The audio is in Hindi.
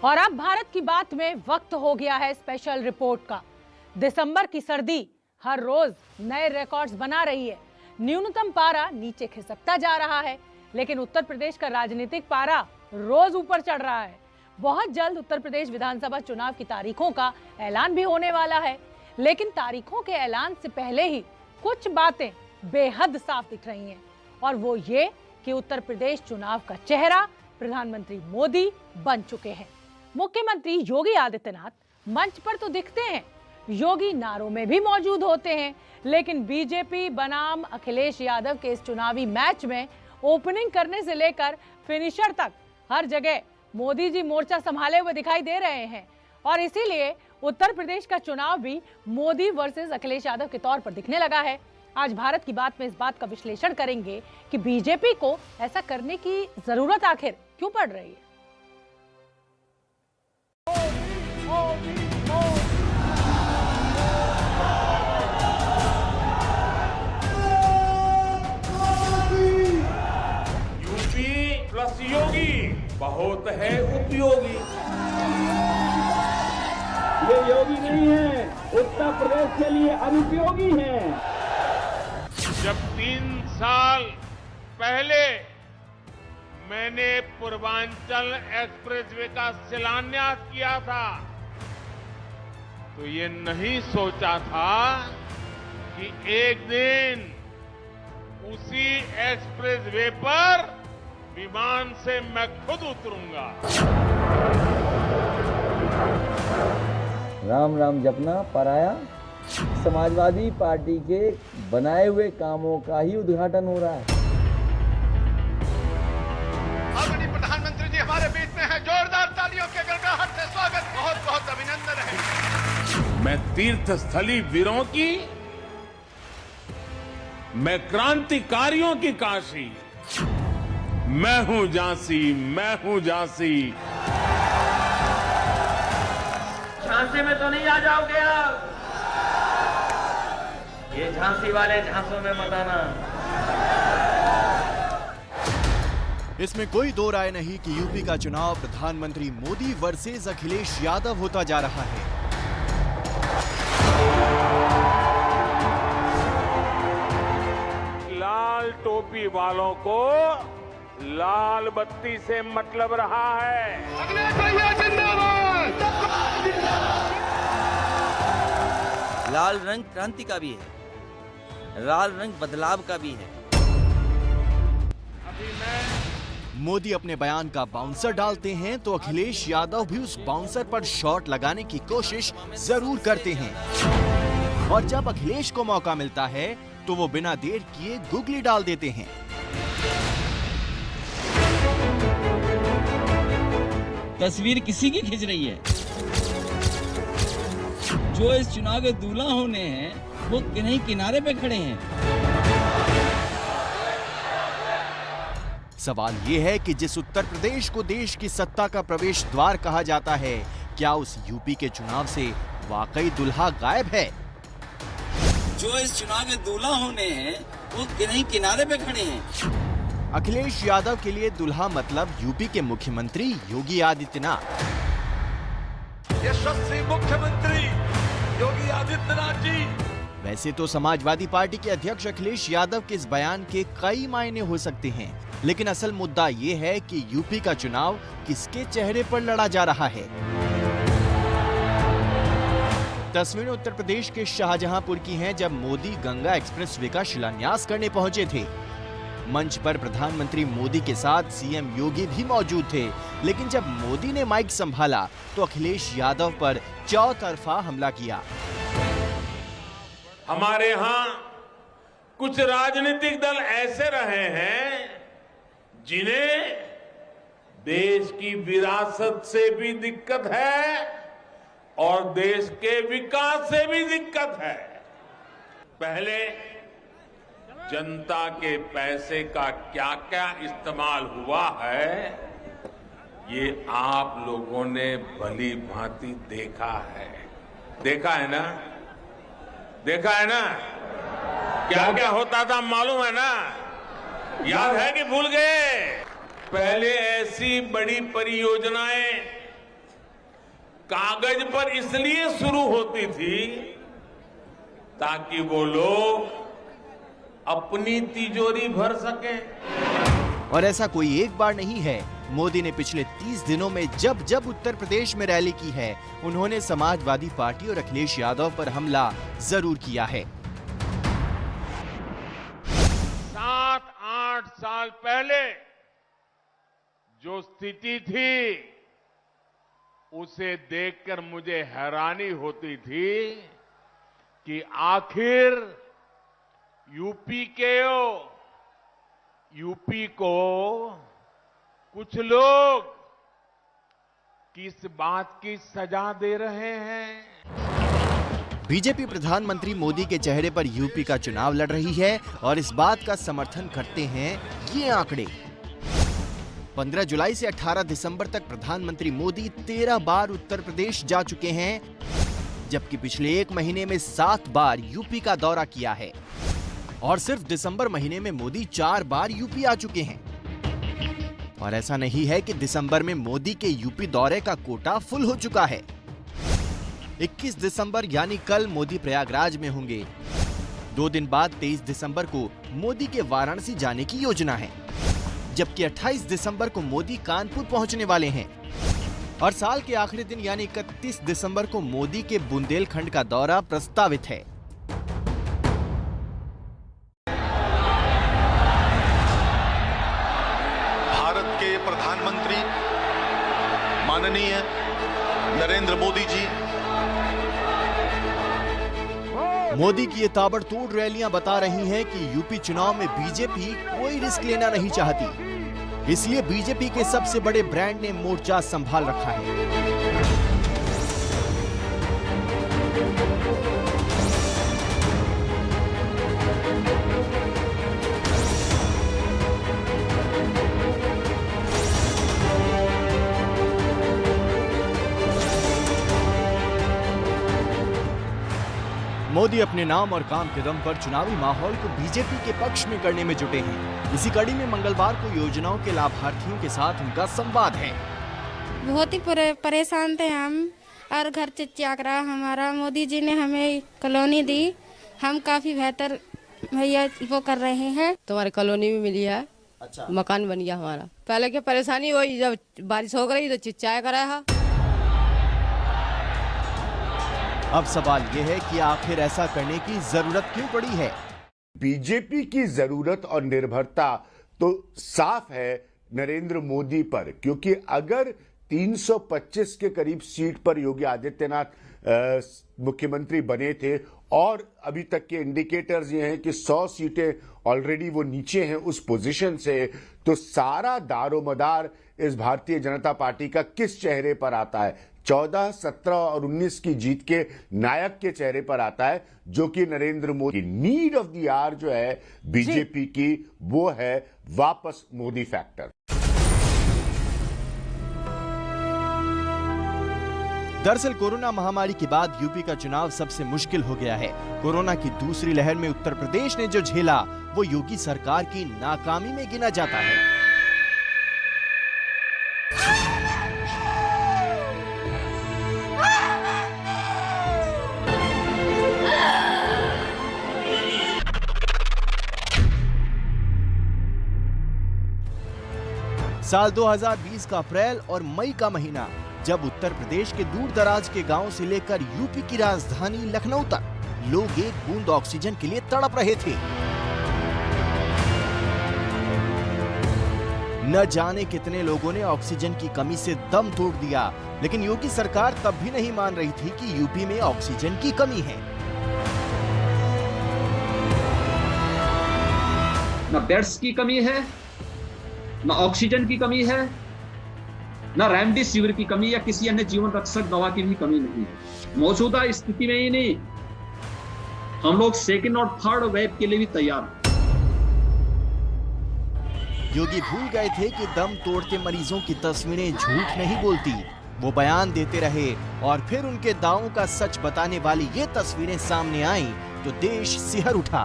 और अब भारत की बात में वक्त हो गया है स्पेशल रिपोर्ट का। दिसंबर की सर्दी हर रोज नए रिकॉर्ड्स बना रही है। न्यूनतम पारा नीचे खिसकता जा रहा है, लेकिन उत्तर प्रदेश का राजनीतिक पारा रोज ऊपर चढ़ रहा है। बहुत जल्द उत्तर प्रदेश विधानसभा चुनाव की तारीखों का ऐलान भी होने वाला है, लेकिन तारीखों के ऐलान से पहले ही कुछ बातें बेहद साफ दिख रही हैं, और वो ये कि उत्तर प्रदेश चुनाव का चेहरा प्रधानमंत्री मोदी बन चुके हैं। मुख्यमंत्री योगी आदित्यनाथ मंच पर तो दिखते हैं, योगी नारों में भी मौजूद होते हैं, लेकिन बीजेपी बनाम अखिलेश यादव के इस चुनावी मैच में ओपनिंग करने से लेकर फिनिशर तक हर जगह मोदी जी मोर्चा संभाले हुए दिखाई दे रहे हैं। और इसीलिए उत्तर प्रदेश का चुनाव भी मोदी वर्सेस अखिलेश यादव के तौर पर दिखने लगा है। आज भारत की बात में इस बात का विश्लेषण करेंगे कि बीजेपी को ऐसा करने की जरूरत आखिर क्यों पड़ रही है। यूपी प्लस योगी बहुत है उपयोगी। ये योगी नहीं है, उत्तर प्रदेश के लिए अनुपयोगी है। जब 3 साल पहले मैंने पूर्वांचल एक्सप्रेसवे का शिलान्यास किया था, तो ये नहीं सोचा था कि एक दिन उसी एक्सप्रेसवे पर विमान से मैं खुद उतरूंगा। राम राम जपना पराया। समाजवादी पार्टी के बनाए हुए कामों का ही उद्घाटन हो रहा है। आदरणीय प्रधानमंत्री जी हमारे बीच में है, जोरदार तालियों के गड़गड़ाहट से स्वागत, बहुत बहुत अभिनंदन है। मैं तीर्थ स्थली वीरों की, मैं क्रांतिकारियों की काशी, मैं हूं झांसी, मैं हूं झांसी। झांसी में तो नहीं आ जाओगे आप, ये झांसी वाले झांसों में मत आना। इसमें कोई दो राय नहीं कि यूपी का चुनाव प्रधानमंत्री मोदी वर्सेस अखिलेश यादव होता जा रहा है। लाल टोपी वालों को लाल बत्ती से मतलब रहा है। अखिलेश भैया जिंदाबाद। लाल रंग क्रांति का भी है, लाल रंग बदलाव का भी है। मोदी अपने बयान का बाउंसर डालते हैं तो अखिलेश यादव भी उस बाउंसर पर शॉट लगाने की कोशिश जरूर करते हैं, और जब अखिलेश को मौका मिलता है तो वो बिना देर किए गुगली डाल देते हैं। तस्वीर किसी की खींच रही है? जो इस चुनाव के दूल्हा होने हैं वो कहीं किनारे पे खड़े हैं। सवाल ये है कि जिस उत्तर प्रदेश को देश की सत्ता का प्रवेश द्वार कहा जाता है, क्या उस यूपी के चुनाव से वाकई दुल्हा गायब है? जो इस चुनाव के दूल्हा होने हैं वो कहीं किनारे पे खड़े हैं। अखिलेश यादव के लिए दुल्हा मतलब यूपी के मुख्यमंत्री योगी आदित्यनाथ। यशस्वी मुख्यमंत्री योगी आदित्यनाथ जी। वैसे तो समाजवादी पार्टी के अध्यक्ष अखिलेश यादव के इस बयान के कई मायने हो सकते हैं, लेकिन असल मुद्दा ये है कि यूपी का चुनाव किसके चेहरे पर लड़ा जा रहा है। तस्वीरें उत्तर प्रदेश के शाहजहांपुर की हैं, जब मोदी गंगा एक्सप्रेसवे का शिलान्यास करने पहुंचे थे। मंच पर प्रधानमंत्री मोदी के साथ सीएम योगी भी मौजूद थे, लेकिन जब मोदी ने माइक संभाला तो अखिलेश यादव पर चौतरफा हमला किया। हमारे यहाँ कुछ राजनीतिक दल ऐसे रहे हैं जिन्हें देश की विरासत से भी दिक्कत है और देश के विकास से भी दिक्कत है। पहले जनता के पैसे का क्या क्या इस्तेमाल हुआ है, ये आप लोगों ने भली भांति देखा है। देखा है ना? देखा है ना? क्या क्या होता था मालूम है ना? याद है कि भूल गए? पहले ऐसी बड़ी परियोजनाएं कागज पर इसलिए शुरू होती थी ताकि वो लोग अपनी तिजोरी भर सके। और ऐसा कोई एक बार नहीं है। मोदी ने पिछले 30 दिनों में जब जब उत्तर प्रदेश में रैली की है, उन्होंने समाजवादी पार्टी और अखिलेश यादव पर हमला जरूर किया है। 7-8 साल पहले जो स्थिति थी, उसे देखकर मुझे हैरानी होती थी कि आखिर यूपी को कुछ लोग किस बात की सजा दे रहे हैं। बीजेपी प्रधानमंत्री मोदी के चेहरे पर यूपी का चुनाव लड़ रही है और इस बात का समर्थन करते हैं ये आंकड़े। 15 जुलाई से 18 दिसंबर तक प्रधानमंत्री मोदी 13 बार उत्तर प्रदेश जा चुके हैं, जबकि पिछले एक महीने में 7 बार यूपी का दौरा किया है। और सिर्फ दिसंबर महीने में मोदी 4 बार यूपी आ चुके हैं। और ऐसा नहीं है कि दिसंबर में मोदी के यूपी दौरे का कोटा फुल हो चुका है। 21 दिसंबर यानी कल मोदी प्रयागराज में होंगे। 2 दिन बाद 23 दिसंबर को मोदी के वाराणसी जाने की योजना है, जबकि 28 दिसंबर को मोदी कानपुर पहुंचने वाले हैं। और साल के आखिरी दिन यानी 31 दिसंबर को मोदी के बुंदेलखंड का दौरा प्रस्तावित है। भारत के प्रधानमंत्री माननीय नरेंद्र मोदी जी, मोदी की ये ताबड़तोड़ रैलियां बता रही हैं कि यूपी चुनाव में बीजेपी कोई रिस्क लेना नहीं चाहती। इसलिए बीजेपी के सबसे बड़े ब्रांड ने मोर्चा संभाल रखा है। मोदी अपने नाम और काम के दम पर चुनावी माहौल को बीजेपी के पक्ष में करने में जुटे हैं। इसी कड़ी में मंगलवार को योजनाओं के लाभार्थियों के साथ उनका संवाद है। बहुत ही परेशान थे हम और घर चिच्चाक रहा हमारा। मोदी जी ने हमें कॉलोनी दी, हम काफी बेहतर भैया वो कर रहे हैं। तुम्हारी कॉलोनी में मिली है। अच्छा। मकान बन गया हमारा। पहले क्या परेशानी हुई, जब बारिश हो गई तो चिच्चाया करा है। अब सवाल ये है कि आखिर ऐसा करने की जरूरत क्यों पड़ी है। बीजेपी की जरूरत और निर्भरता तो साफ है नरेंद्र मोदी पर, क्योंकि अगर 325 के करीब सीट पर योगी आदित्यनाथ मुख्यमंत्री बने थे और अभी तक के इंडिकेटर्स ये हैं कि 100 सीटें ऑलरेडी वो नीचे हैं उस पोजीशन से, तो सारा दारोमदार इस भारतीय जनता पार्टी का किस चेहरे पर आता है? 14, 17 और 19 की जीत के नायक के चेहरे पर आता है, जो कि Narendra Modi. Need of the hour जो है बीजेपी की, वो है वापस मोदी फैक्टर। दरअसल कोरोना महामारी के बाद यूपी का चुनाव सबसे मुश्किल हो गया है। कोरोना की दूसरी लहर में उत्तर प्रदेश ने जो झेला, वो योगी सरकार की नाकामी में गिना जाता है। साल 2020 का अप्रैल और मई का महीना, जब उत्तर प्रदेश के दूर दराज के गांव से लेकर यूपी की राजधानी लखनऊ तक लोग एक बूंद ऑक्सीजन के लिए तड़प रहे थे। न जाने कितने लोगों ने ऑक्सीजन की कमी से दम तोड़ दिया, लेकिन योगी सरकार तब भी नहीं मान रही थी कि यूपी में ऑक्सीजन की कमी है। न बेड्स की कमी है, न ऑक्सीजन की कमी है, न रेमडेसिविर की कमी या किसी अन्य जीवन रक्षक दवा की भी कमी नहीं है। मौजूदा स्थिति में ही नहीं, हम लोग सेकेंड और थर्ड वेव के लिए भी तैयार हैं। योगी भूल गए थे कि दम तोड़ते मरीजों की तस्वीरें झूठ नहीं बोलती। वो बयान देते रहे और फिर उनके दावों का सच बताने वाली ये तस्वीरें सामने आईं तो देश सिहर उठा।